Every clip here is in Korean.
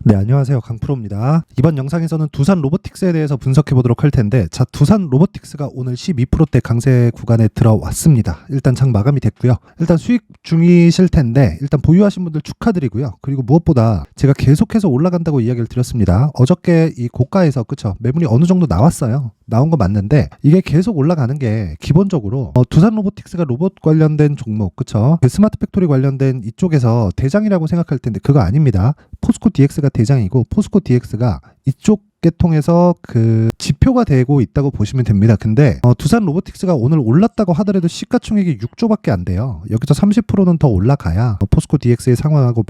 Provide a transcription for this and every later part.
네, 안녕하세요. 강프로입니다. 이번 영상에서는 두산 로보틱스에 대해서 분석해 보도록 할 텐데, 자, 두산 로보틱스가 오늘 12%대 강세 구간에 들어왔습니다. 일단 장 마감이 됐고요. 일단 수익 중이실 텐데, 일단 보유하신 분들 축하드리고요. 그리고 무엇보다 제가 계속해서 올라간다고 이야기를 드렸습니다. 어저께 이 고가에서 그쵸? 매물이 어느 정도 나왔어요. 나온 거 맞는데 이게 계속 올라가는 게 기본적으로 두산 로보틱스가 로봇 관련된 종목 그쵸? 그 스마트 팩토리 관련된 이쪽에서 대장이라고 생각할 텐데 그거 아닙니다. 포스코 DX가 대장이고 포스코 DX가 이쪽 계통에서 그 지표가 되고 있다고 보시면 됩니다. 근데 두산 로보틱스가 오늘 올랐다고 하더라도 시가총액이 6조밖에 안 돼요. 여기서 30%는 더 올라가야 포스코 DX의 상황하고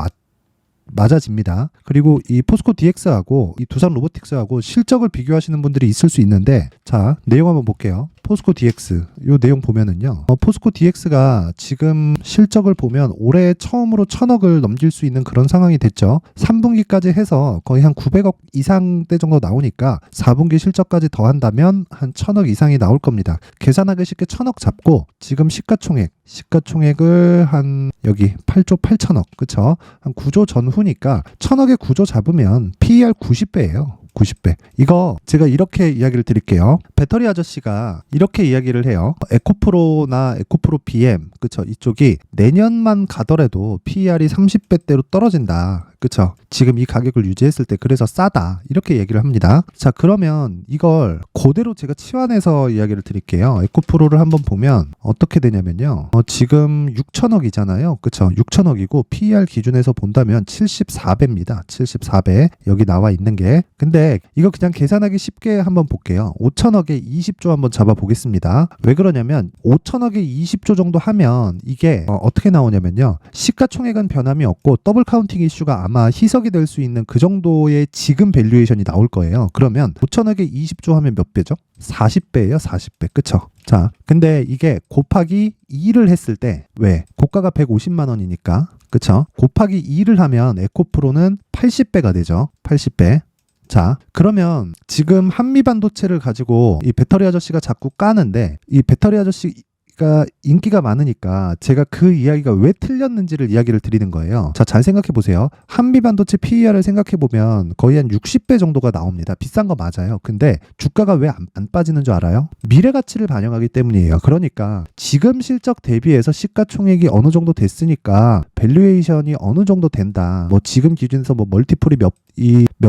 맞아집니다. 그리고 이 포스코 DX하고 이 두산 로보틱스하고 실적을 비교하시는 분들이 있을 수 있는데 자 내용 한번 볼게요. 포스코 DX 요 내용 보면은요 포스코 DX가 지금 실적을 보면 올해 처음으로 1000억을 넘길 수 있는 그런 상황이 됐죠. 3분기까지 해서 거의 한 900억 이상대 정도 나오니까 4분기 실적까지 더한다면 한 1000억 이상이 나올 겁니다. 계산하기 쉽게 1000억 잡고 지금 시가총액을 한 여기 8조 8천억 그쵸? 한 9조 전후니까 1000억에 9조 잡으면 PER 90배예요. 90배. 이거 제가 이렇게 이야기를 드릴게요. 배터리 아저씨가 이렇게 이야기를 해요. 에코프로나 에코프로 BM 그쵸? 이쪽이 내년만 가더라도 PER이 30배대로 떨어진다. 그쵸? 지금 이 가격을 유지했을 때 그래서 싸다. 이렇게 얘기를 합니다. 자 그러면 이걸 그대로 제가 치환해서 이야기를 드릴게요. 에코프로를 한번 보면 어떻게 되냐면요. 지금 6천억이잖아요. 그쵸? 6천억이고 PER 기준에서 본다면 74배입니다. 74배. 여기 나와 있는 게. 근데 이거 그냥 계산하기 쉽게 한번 볼게요. 5천억에 20조 한번 잡아보겠습니다. 왜 그러냐면 5천억에 20조 정도 하면 이게 어떻게 나오냐면요. 시가총액은 변함이 없고 더블 카운팅 이슈가 아마 희석이 될 수 있는 그 정도의 지금 밸류에이션이 나올 거예요. 그러면 5천억에 20조 하면 몇 배죠? 40배예요. 40배. 그쵸? 자, 근데 이게 곱하기 2를 했을 때 왜? 고가가 150만 원이니까 그쵸? 곱하기 2를 하면 에코프로는 80배가 되죠. 80배. 자, 그러면 지금 한미반도체를 가지고 이 배터리 아저씨가 자꾸 까는데 이 배터리 아저씨가 인기가 많으니까 제가 그 이야기가 왜 틀렸는지를 이야기를 드리는 거예요. 자, 잘 생각해 보세요. 한미반도체 PER을 생각해 보면 거의 한 60배 정도가 나옵니다. 비싼 거 맞아요. 근데 주가가 왜 안 빠지는 줄 알아요? 미래 가치를 반영하기 때문이에요. 그러니까 지금 실적 대비해서 시가총액이 어느 정도 됐으니까 밸류에이션이 어느 정도 된다. 뭐 지금 기준에서 뭐 멀티플이 몇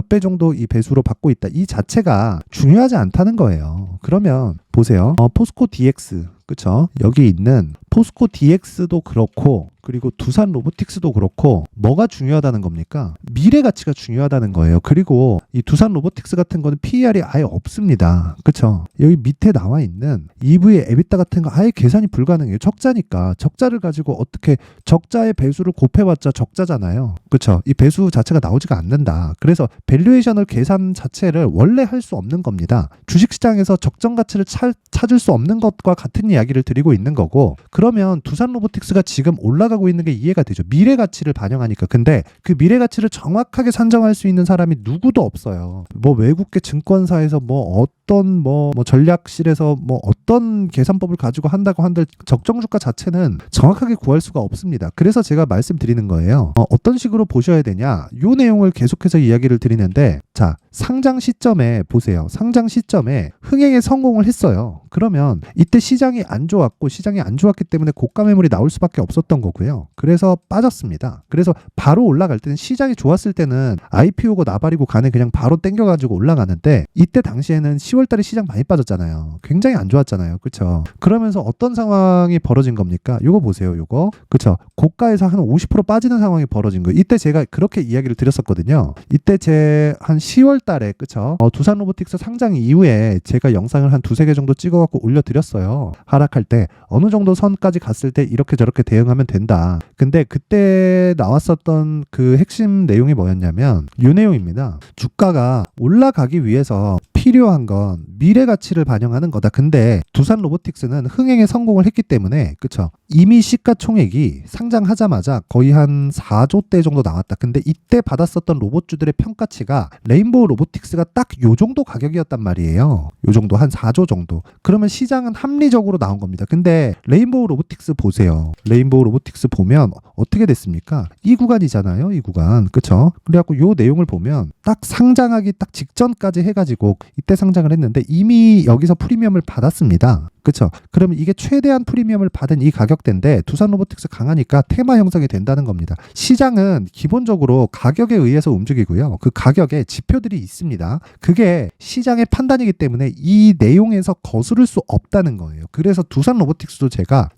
배 정도 이 배수로 받고 있다. 이 자체가 중요하지 않다는 거예요. 그러면 보세요. 포스코 DX 그쵸? 여기 있는 포스코 DX도 그렇고 그리고 두산 로보틱스도 그렇고 뭐가 중요하다는 겁니까? 미래 가치가 중요하다는 거예요. 그리고 이 두산 로보틱스 같은 거는 PER이 아예 없습니다. 그쵸? 여기 밑에 나와 있는 EV의 EBITDA 같은 거 아예 계산이 불가능해요. 적자니까. 적자를 가지고 어떻게 적자의 배수를 곱해봤자 적자잖아요. 그쵸? 이 배수 자체가 나오지가 않는다. 그래서 밸류에이션을 계산 자체를 원래 할 수 없는 겁니다. 주식시장에서 적정 가치를 찾을 수 없는 것과 같은 이야기를 드리고 있는 거고 그러면 두산 로보틱스가 지금 올라가고 있는 게 이해가 되죠. 미래 가치를 반영하니까. 근데 그 미래 가치를 정확하게 산정할 수 있는 사람이 누구도 없어요. 뭐 외국계 증권사에서 뭐 어떤 전략실에서 뭐 어떤 계산법을 가지고 한다고 한들 적정 주가 자체는 정확하게 구할 수가 없습니다. 그래서 제가 말씀드리는 거예요. 어떤 식으로 보셔야 되냐? 요 내용을 계속해서 이야기를 드리는데 자, 상장 시점에 보세요. 상장 시점에 흥행에 성공을 했어요. 그러면 이때 시장이 안 좋았기 때문에 고가 매물이 나올 수밖에 없었던 거고요. 그래서 빠졌습니다. 그래서 바로 올라갈 때는 시장이 좋았을 때는 IPO고 나발이고 간에 그냥 바로 땡겨가지고 올라가는데 이때 당시에는 10월 달에 시장 많이 빠졌잖아요. 굉장히 안 좋았잖아요. 그쵸? 그러면서 어떤 상황이 벌어진 겁니까? 요거 보세요. 요거. 그쵸? 고가에서 한 50% 빠지는 상황이 벌어진 거예요. 이때 제가 그렇게 이야기를 드렸었거든요. 이때 제 한 10월 달에 그쵸? 두산 로보틱스 상장 이후에 제가 영상을 한 두세 개 정도 찍어갖고 올려드렸어요. 하락할 때 어느 정도 선까지 갔을 때 이렇게 저렇게 대응하면 된다. 근데 그때 나왔었던 그 핵심 내용이 뭐였냐면 이 내용입니다. 주가가 올라가기 위해서 필요한 건 미래 가치를 반영하는 거다. 근데 두산 로보틱스는 흥행에 성공을 했기 때문에 그쵸? 이미 시가총액이 상장하자마자 거의 한 4조대 정도 나왔다. 근데 이때 받았었던 로봇주들의 평가치가 레인보우 로보틱스가 딱 요 정도 가격이었단 말이에요. 요 정도 한 4조 정도. 그러면 시장은 합리적으로 나온 겁니다. 근데 레인보우 로보틱스 보세요. 레인보우 로보틱스 보면 어떻게 됐습니까? 이 구간이잖아요. 이 구간. 그쵸? 그래갖고 요 내용을 보면 딱 상장하기 딱 직전까지 해가지고 이때 상장을 했는데 이미 여기서 프리미엄을 받았습니다. 그쵸? 그러면 이게 최대한 프리미엄을 받은 이 가격대인데 두산 로보틱스 강하니까 테마 형성이 된다는 겁니다. 시장은 기본적으로 가격에 의해서 움직이고요. 그 가격에 지표들이 있습니다. 그게 시장의 판단이기 때문에 이 내용에서 거스를 수 없다는 거예요. 그래서 두산 로보틱스도 제가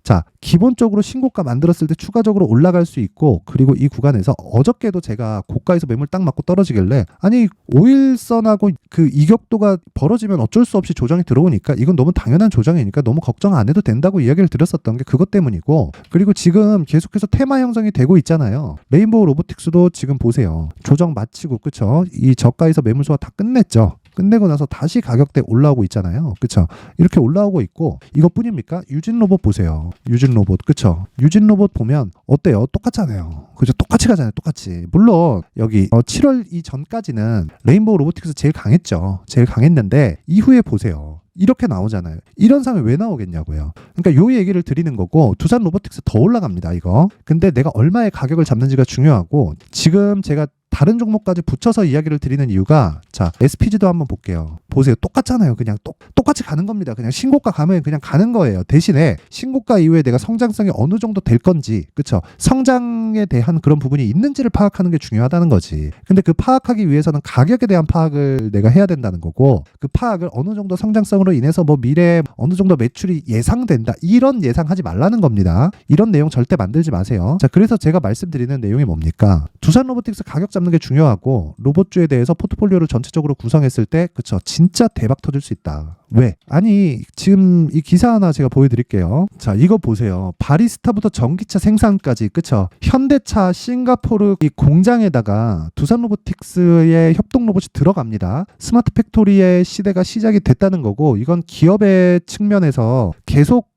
기본적으로 신고가 만들었을 때 추가적으로 올라갈 수 있고 그리고 이 구간에서 어저께도 제가 고가에서 매물 딱 맞고 떨어지길래 아니 5일선하고 그 이격도가 벌어지면 어쩔 수 없이 조정이 들어오니까 이건 너무 당연한 조정이니까 너무 걱정 안 해도 된다고 이야기를 드렸었던 게 그것 때문이고 그리고 지금 계속해서 테마 형성이 되고 있잖아요. 레인보우 로보틱스도 지금 보세요. 조정 마치고 그쵸? 이 저가에서 매물 소화 다 끝냈죠. 끝내고 나서 다시 가격대 올라오고 있잖아요. 그쵸? 이렇게 올라오고 있고 이것뿐입니까? 유진 로봇 보세요. 유진 로봇 그쵸? 유진 로봇 보면 어때요? 똑같잖아요. 그죠? 똑같이 가잖아요. 똑같이. 물론 여기 7월 이전까지는 레인보우 로보틱스 제일 강했죠. 제일 강했는데 이후에 보세요. 이렇게 나오잖아요. 이런 상황이 왜 나오겠냐고요. 그러니까 요 얘기를 드리는 거고 두산 로보틱스 더 올라갑니다. 이거. 근데 내가 얼마의 가격을 잡는지가 중요하고 지금 제가 다른 종목까지 붙여서 이야기를 드리는 이유가 SPG도 한번 볼게요. 보세요. 똑같잖아요. 그냥 똑같이 가는 겁니다. 그냥 신고가 가면 그냥 가는 거예요. 대신에 신고가 이후에 내가 성장성이 어느 정도 될 건지 그쵸? 성장에 대한 그런 부분이 있는지를 파악하는 게 중요하다는 거지. 근데 그 파악하기 위해서는 가격에 대한 파악을 내가 해야 된다는 거고 그 파악을 어느 정도 성장성으로 인해서 뭐 미래에 어느 정도 매출이 예상된다. 이런 예상하지 말라는 겁니다. 이런 내용 절대 만들지 마세요. 그래서 제가 말씀드리는 내용이 뭡니까? 두산 로보틱스 가격 잡는 게 중요하고 로봇주에 대해서 포트폴리오를 전체적으로 구성했을 때 그쵸? 진짜 대박 터질 수 있다. 왜? 아니 지금 이 기사 하나 제가 보여드릴게요. 이거 보세요. 바리스타부터 전기차 생산까지 그쵸? 현대차 싱가포르 이 공장에다가 두산 로보틱스의 협동 로봇이 들어갑니다. 스마트 팩토리의 시대가 시작이 됐다는 거고 이건 기업의 측면에서 계속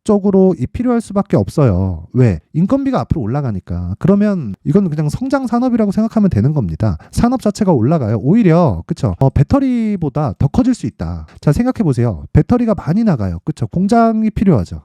적으로 필요할 수밖에 없어요. 왜? 인건비가 앞으로 올라가니까. 그러면 이건 그냥 성장 산업이라고 생각하면 되는 겁니다. 산업 자체가 올라가요. 오히려 그쵸? 배터리보다 더 커질 수 있다. 생각해 보세요. 배터리가 많이 나가요. 그쵸? 공장이 필요하죠.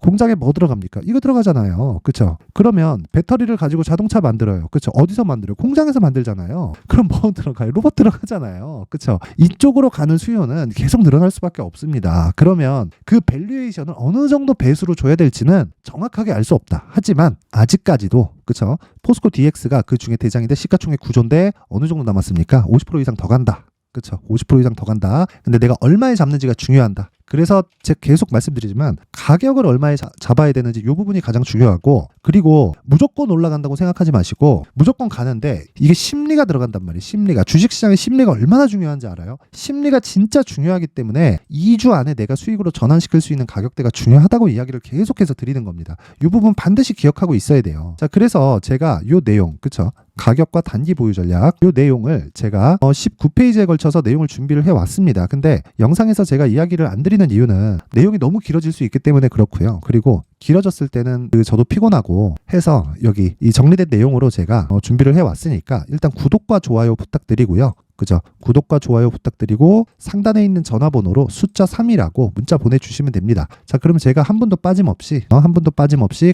공장에 뭐 들어갑니까? 이거 들어가잖아요. 그쵸? 그러면 배터리를 가지고 자동차 만들어요. 그쵸? 어디서 만들어요? 공장에서 만들잖아요. 그럼 뭐 들어가요? 로봇 들어가잖아요. 그쵸? 이쪽으로 가는 수요는 계속 늘어날 수밖에 없습니다. 그러면 그 밸류에이션을 어느 정도 배수로 줘야 될지는 정확하게 알 수 없다. 하지만 아직까지도 그쵸? 포스코 DX가 그 중에 대장인데 시가총액 9조인데 어느 정도 남았습니까? 50% 이상 더 간다. 그쵸? 50% 이상 더 간다. 근데 내가 얼마에 잡는지가 중요한다. 그래서 제가 계속 말씀드리지만 가격을 얼마에 잡아야 되는지 이 부분이 가장 중요하고 그리고 무조건 올라간다고 생각하지 마시고 무조건 가는데 이게 심리가 들어간단 말이에요. 심리가. 주식시장의 심리가 얼마나 중요한지 알아요? 심리가 진짜 중요하기 때문에 2주 안에 내가 수익으로 전환시킬 수 있는 가격대가 중요하다고 이야기를 계속해서 드리는 겁니다. 이 부분 반드시 기억하고 있어야 돼요. 그래서 제가 이 내용 그쵸? 가격과 단기 보유 전략 이 내용을 제가 19페이지에 걸쳐서 내용을 준비를 해왔습니다. 근데 영상에서 제가 이야기를 안 드리는 이유는 내용이 너무 길어질 수 있기 때문에 그렇고요. 그리고 길어졌을 때는 저도 피곤하고 해서 여기 이 정리된 내용으로 제가 준비를 해왔으니까 일단 구독과 좋아요 부탁드리고요. 그죠? 구독과 좋아요 부탁드리고 상단에 있는 전화번호로 숫자 3이라고 문자 보내주시면 됩니다. 그럼 제가 한 분도 빠짐없이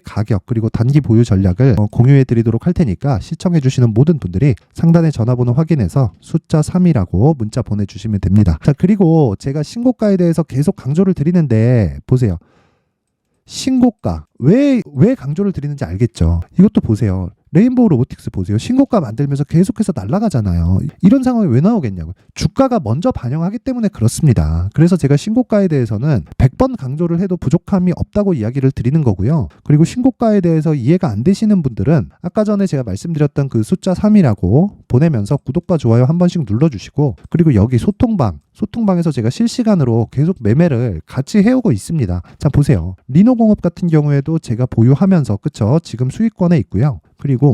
가격 그리고 단기 보유 전략을 공유해 드리도록 할 테니까 시청해 주시는 모든 분들이 상단의 전화번호 확인해서 숫자 3이라고 문자 보내주시면 됩니다. 그리고 제가 신고가에 대해서 계속 강조를 드리는데 보세요. 신고가 왜 강조를 드리는지 알겠죠? 이것도 보세요. 레인보우 로보틱스 보세요. 신고가 만들면서 계속해서 날아가잖아요. 이런 상황이 왜 나오겠냐고요. 주가가 먼저 반영하기 때문에 그렇습니다. 그래서 제가 신고가에 대해서는 100번 강조를 해도 부족함이 없다고 이야기를 드리는 거고요. 그리고 신고가에 대해서 이해가 안 되시는 분들은 아까 전에 제가 말씀드렸던 그 숫자 3이라고 보내면서 구독과 좋아요 한 번씩 눌러주시고 그리고 여기 소통방에서 제가 실시간으로 계속 매매를 같이 해오고 있습니다. 보세요. 리노공업 같은 경우에도 제가 보유하면서 그쵸? 지금 수익권에 있고요. 그리고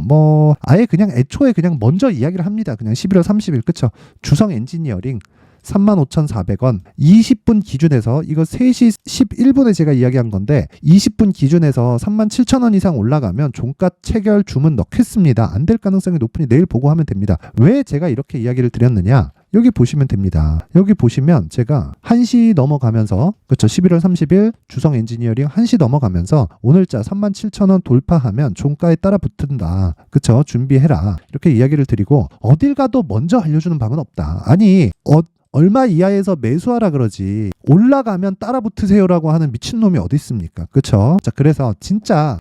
아예 그냥 애초에 그냥 먼저 이야기를 합니다. 그냥 11월 30일 그쵸? 주성 엔지니어링 35,400원. 20분 기준에서 이거 3시 11분에 제가 이야기한 건데 20분 기준에서 37,000원 이상 올라가면 종가 체결 주문 넣겠습니다. 안 될 가능성이 높으니 내일 보고 하면 됩니다. 왜 제가 이렇게 이야기를 드렸느냐? 여기 보시면 됩니다. 여기 보시면 제가 1시 넘어가면서 그렇죠. 11월 30일 주성 엔지니어링 1시 넘어가면서 오늘자 37,000원 돌파하면 종가에 따라 붙는다. 그렇죠. 준비해라. 이렇게 이야기를 드리고 어딜 가도 먼저 알려주는 방은 없다. 아니 얼마 이하에서 매수하라 그러지 올라가면 따라 붙으세요라고 하는 미친놈이 어디 있습니까? 그렇죠? 자, 그래서 진짜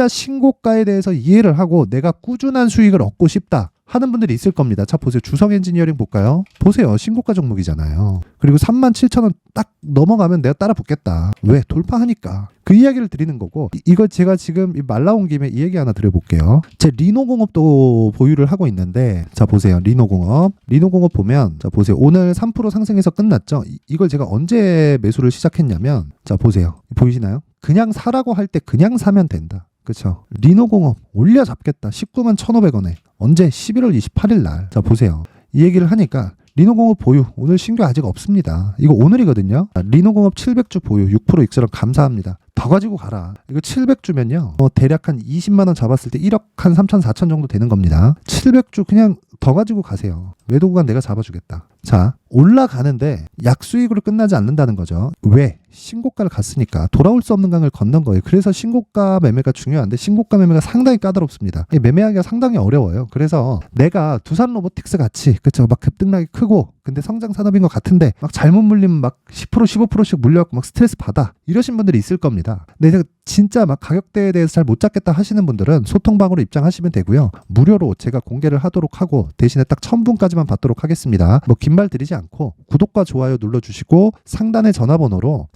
신고가에 대해서 이해를 하고 내가 꾸준한 수익을 얻고 싶다 하는 분들이 있을 겁니다. 자, 보세요. 주성 엔지니어링 볼까요? 보세요. 신고가 종목이잖아요. 그리고 37,000원 딱 넘어가면 내가 따라 붙겠다. 왜? 돌파하니까. 그 이야기를 드리는 거고, 이거 제가 지금 말 나온 김에 이 얘기 하나 드려볼게요. 제 리노공업도 보유를 하고 있는데, 자, 보세요. 리노공업 보면, 자, 보세요. 오늘 3% 상승해서 끝났죠? 이걸 제가 언제 매수를 시작했냐면, 자, 보세요. 보이시나요? 그냥 사라고 할 때 그냥 사면 된다. 그쵸? 리노공업 올려 잡겠다. 191,500원에. 언제? 11월 28일 날. 자, 보세요. 이 얘기를 하니까 리노공업 보유. 오늘 신규 아직 없습니다. 이거 오늘이거든요. 리노공업 700주 보유. 6% 익스런 감사합니다. 더 가지고 가라. 이거 700주면요. 대략 한 20만 원 잡았을 때 1억 한 3천 4천 정도 되는 겁니다. 700주 그냥 더 가지고 가세요. 매도 구간 내가 잡아주겠다. 자, 올라가는데 약수익으로 끝나지 않는다는 거죠. 왜? 신고가를 갔으니까 돌아올 수 없는 강을 건넌 거예요. 그래서 신고가 매매가 중요한데 신고가 매매가 상당히 까다롭습니다. 매매하기가 상당히 어려워요. 그래서 내가 두산 로보틱스 같이 그쵸 막 급등락이 크고 근데 성장 산업인 것 같은데 막 잘못 물리면 막 10% 15%씩 물려갖고 막 스트레스 받아 이러신 분들이 있을 겁니다. 근데 진짜 막 가격대에 대해서 잘 못 잡겠다 하시는 분들은 소통방으로 입장하시면 되고요. 무료로 제가 공개를 하도록 하고 대신에 딱 1000분까지만 받도록 하겠습니다. 뭐 긴 말 드리지 않고 구독과 좋아요 눌러주시고 상단의 전화번호로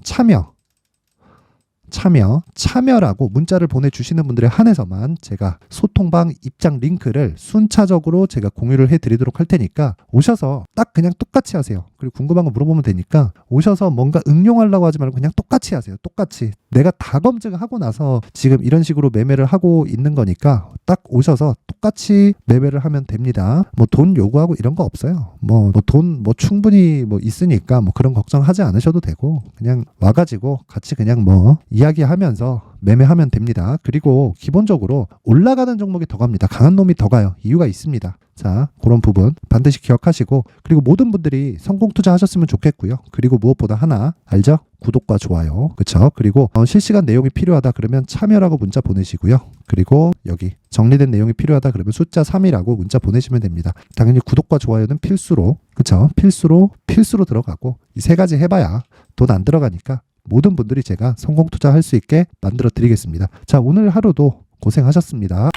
참여라고 문자를 보내주시는 분들에 한해서만 제가 소통방 입장 링크를 순차적으로 제가 공유를 해드리도록 할 테니까 오셔서 딱 그냥 똑같이 하세요. 그리고 궁금한 거 물어보면 되니까 오셔서 뭔가 응용하려고 하지 말고 그냥 똑같이 하세요. 똑같이. 내가 다 검증하고 나서 지금 이런 식으로 매매를 하고 있는 거니까 딱 오셔서 똑같이 매매를 하면 됩니다. 뭐 돈 요구하고 이런 거 없어요. 돈 충분히 있으니까 그런 걱정하지 않으셔도 되고 그냥 와가지고 같이 그냥 이야기하면서 매매하면 됩니다. 그리고 기본적으로 올라가는 종목이 더 갑니다. 강한 놈이 더 가요. 이유가 있습니다. 자, 그런 부분 반드시 기억하시고 그리고 모든 분들이 성공 투자하셨으면 좋겠고요. 그리고 무엇보다 하나 알죠? 구독과 좋아요. 그쵸? 그리고 실시간 내용이 필요하다 그러면 참여라고 문자 보내시고요. 그리고 여기 정리된 내용이 필요하다 그러면 숫자 3이라고 문자 보내시면 됩니다. 당연히 구독과 좋아요는 필수로 그쵸? 필수로 들어가고 이 세 가지 해봐야 돈 안 들어가니까 모든 분들이 제가 성공 투자할 수 있게 만들어 드리겠습니다. 자, 오늘 하루도 고생하셨습니다.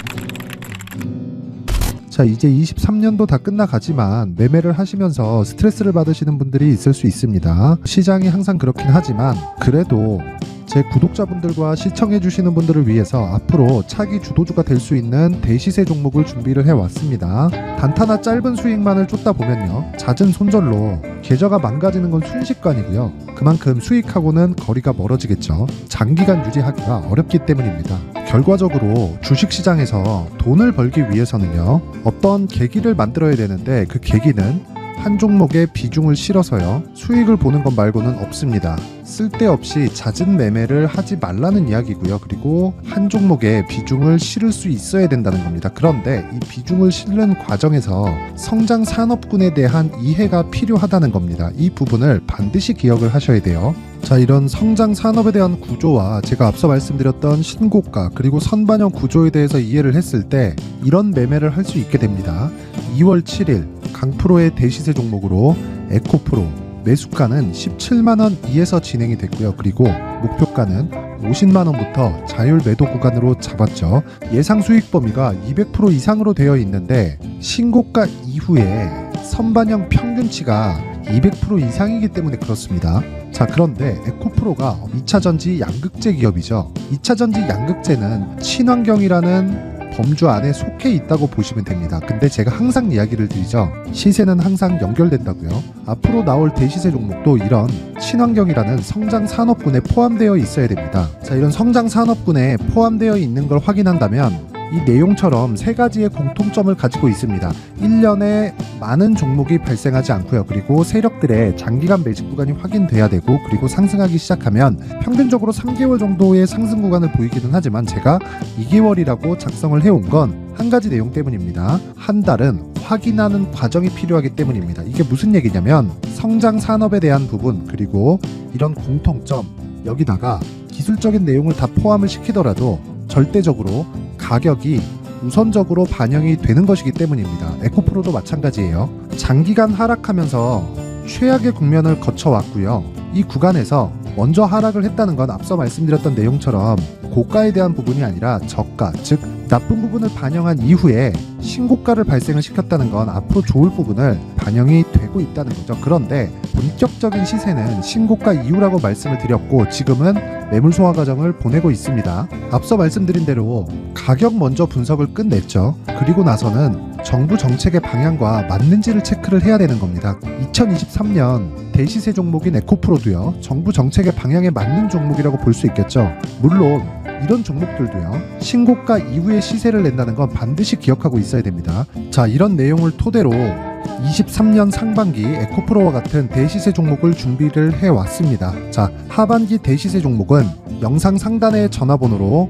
자, 이제 23년도 다 끝나가지만 매매를 하시면서 스트레스를 받으시는 분들이 있을 수 있습니다. 시장이 항상 그렇긴 하지만 그래도 제 구독자분들과 시청해주시는 분들을 위해서 앞으로 차기 주도주가 될 수 있는 대시세 종목을 준비를 해왔습니다. 단타나 짧은 수익만을 쫓다 보면요. 잦은 손절로 계좌가 망가지는 건 순식간이고요. 그만큼 수익하고는 거리가 멀어지겠죠. 장기간 유지하기가 어렵기 때문입니다. 결과적으로 주식시장에서 돈을 벌기 위해서는요. 어떤 계기를 만들어야 되는데 그 계기는 한 종목에 비중을 실어서요. 수익을 보는 것 말고는 없습니다. 쓸데없이 잦은 매매를 하지 말라는 이야기고요. 그리고 한 종목에 비중을 실을 수 있어야 된다는 겁니다. 그런데 이 비중을 실는 과정에서 성장 산업군에 대한 이해가 필요하다는 겁니다. 이 부분을 반드시 기억을 하셔야 돼요. 자, 이런 성장 산업에 대한 구조와 제가 앞서 말씀드렸던 신고가 그리고 선반영 구조에 대해서 이해를 했을 때 이런 매매를 할 수 있게 됩니다. 2월 7일 강프로의 대시세 종목으로 에코프로 매수가는 17만원 이에서 진행이 됐고요. 그리고 목표가는 50만원부터 자율 매도 구간으로 잡았죠. 예상 수익 범위가 200% 이상으로 되어 있는데 신고가 이후에 선반영 평균치가 200% 이상이기 때문에 그렇습니다. 자, 그런데 에코프로가 2차전지 양극재 기업이죠. 2차전지 양극재는 친환경이라는 범주 안에 속해 있다고 보시면 됩니다. 근데 제가 항상 이야기를 드리죠. 시세는 항상 연결된다고요. 앞으로 나올 대시세 종목도 이런 친환경이라는 성장 산업군에 포함되어 있어야 됩니다. 자, 이런 성장 산업군에 포함되어 있는 걸 확인한다면 이 내용처럼 세 가지의 공통점을 가지고 있습니다. 1년에 많은 종목이 발생하지 않고요. 그리고 세력들의 장기간 매집 구간이 확인돼야 되고, 그리고 상승하기 시작하면 평균적으로 3개월 정도의 상승 구간을 보이기는 하지만 제가 2개월이라고 작성을 해온 건 한 가지 내용 때문입니다. 한 달은 확인하는 과정이 필요하기 때문입니다. 이게 무슨 얘기냐면 성장 산업에 대한 부분, 그리고 이런 공통점, 여기다가 기술적인 내용을 다 포함을 시키더라도 절대적으로 가격이 우선적으로 반영이 되는 것이기 때문입니다. 에코프로도 마찬가지예요. 장기간 하락하면서 최악의 국면을 거쳐왔고요. 이 구간에서 먼저 하락을 했다는 건 앞서 말씀드렸던 내용처럼 고가에 대한 부분이 아니라 저가, 즉 나쁜 부분을 반영한 이후에 신고가를 발생을 시켰다는 건 앞으로 좋을 부분을 반영이 되고 있다는 거죠. 그런데 본격적인 시세는 신고가 이후라고 말씀을 드렸고, 지금은 매물 소화 과정을 보내고 있습니다. 앞서 말씀드린 대로 가격 먼저 분석을 끝냈죠. 그리고 나서는 정부 정책의 방향과 맞는지를 체크를 해야 되는 겁니다. 2023년 대시세 종목인 에코프로도요, 정부 정책의 방향에 맞는 종목이라고 볼 수 있겠죠. 물론 이런 종목들도요, 신고가 이후에 시세를 낸다는 건 반드시 기억하고 있어야 됩니다. 자, 이런 내용을 토대로 23년 상반기 에코프로와 같은 대시세 종목을 준비를 해왔습니다. 자, 하반기 대시세 종목은 영상 상단의 전화번호로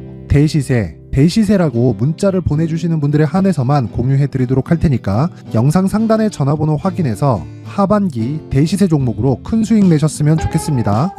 대시세라고 문자를 보내주시는 분들에 한해서만 공유해드리도록 할 테니까 영상 상단의 전화번호 확인해서 하반기 대시세 종목으로 큰 수익 내셨으면 좋겠습니다.